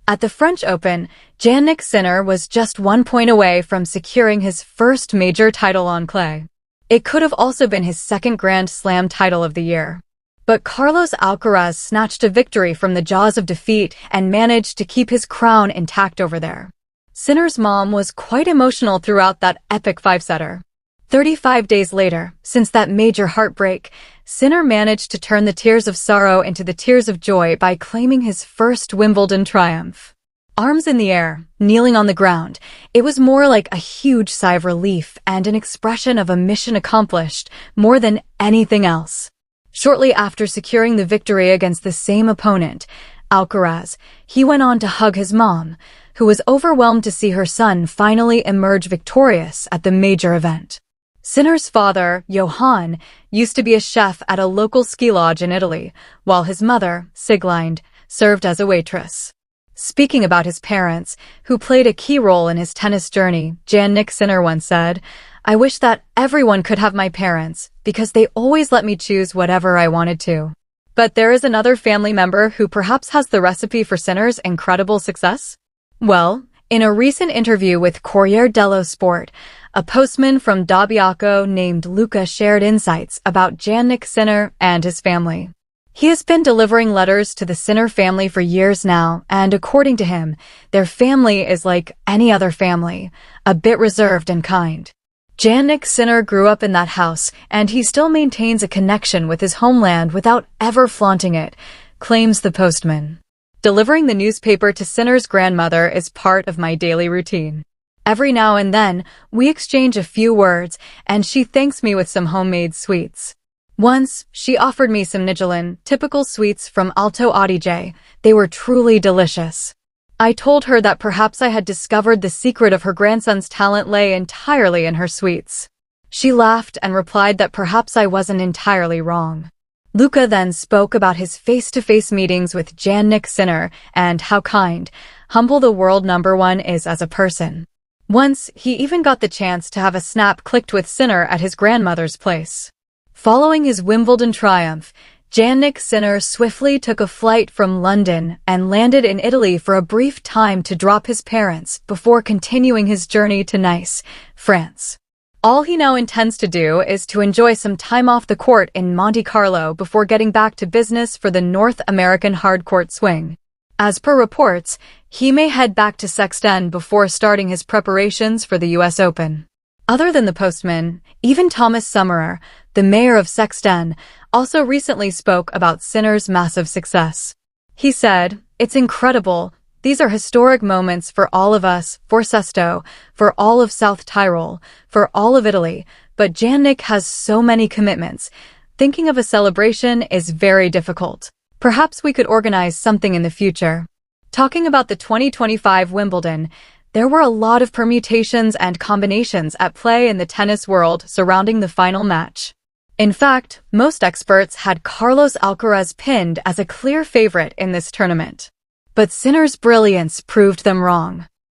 At the French Open, Jannik Sinner was just 1 point away from securing his first major title on clay. It could have also been his second Grand Slam title of the year. But Carlos Alcaraz snatched a victory from the jaws of defeat and managed to keep his crown intact over there. Sinner's mom was quite emotional throughout that epic five-setter. 35 days later, since that major heartbreak, Sinner managed to turn the tears of sorrow into the tears of joy by claiming his first Wimbledon triumph. Arms in the air, kneeling on the ground, it was more like a huge sigh of relief and an expression of a mission accomplished more than anything else. Shortly after securing the victory against the same opponent, Alcaraz, he went on to hug his mom, who was overwhelmed to see her son finally emerge victorious at the major event. Sinner's father, Johann, used to be a chef at a local ski lodge in Italy, while his mother, Sieglinde, served as a waitress. Speaking about his parents, who played a key role in his tennis journey, Jannik Sinner once said, "I wish that everyone could have my parents, because they always let me choose whatever I wanted to." But there is another family member who perhaps has the recipe for Sinner's incredible success? Well, in a recent interview with Corriere dello Sport, a postman from Dobbiaco named Luca shared insights about Jannik Sinner and his family. He has been delivering letters to the Sinner family for years now, and according to him, their family is like any other family, a bit reserved and kind. Jannik Sinner grew up in that house, and he still maintains a connection with his homeland without ever flaunting it, claims the postman. Delivering the newspaper to Sinner's grandmother is part of my daily routine. Every now and then, we exchange a few words, and she thanks me with some homemade sweets. Once, she offered me some Nigellin, typical sweets from Alto Adige. They were truly delicious. I told her that perhaps I had discovered the secret of her grandson's talent lay entirely in her sweets. She laughed and replied that perhaps I wasn't entirely wrong. Luca then spoke about his face-to-face meetings with Jannik Sinner and how kind, humble the world #1 is as a person. Once, he even got the chance to have a snap clicked with Sinner at his grandmother's place. Following his Wimbledon triumph, Jannik Sinner swiftly took a flight from London and landed in Italy for a brief time to drop his parents before continuing his journey to Nice, France. All he now intends to do is to enjoy some time off the court in Monte Carlo before getting back to business for the North American hardcourt swing. As per reports, he may head back to Sexten before starting his preparations for the US Open. Other than the postman, even Thomas Summerer, the mayor of Sexten, also recently spoke about Sinner's massive success. He said, "It's incredible. These are historic moments for all of us, for Sesto, for all of South Tyrol, for all of Italy, but Jannik has so many commitments. Thinking of a celebration is very difficult. Perhaps we could organize something in the future." Talking about the 2025 Wimbledon, there were a lot of permutations and combinations at play in the tennis world surrounding the final match. In fact, most experts had Carlos Alcaraz pinned as a clear favorite in this tournament. But Sinner's brilliance proved them wrong.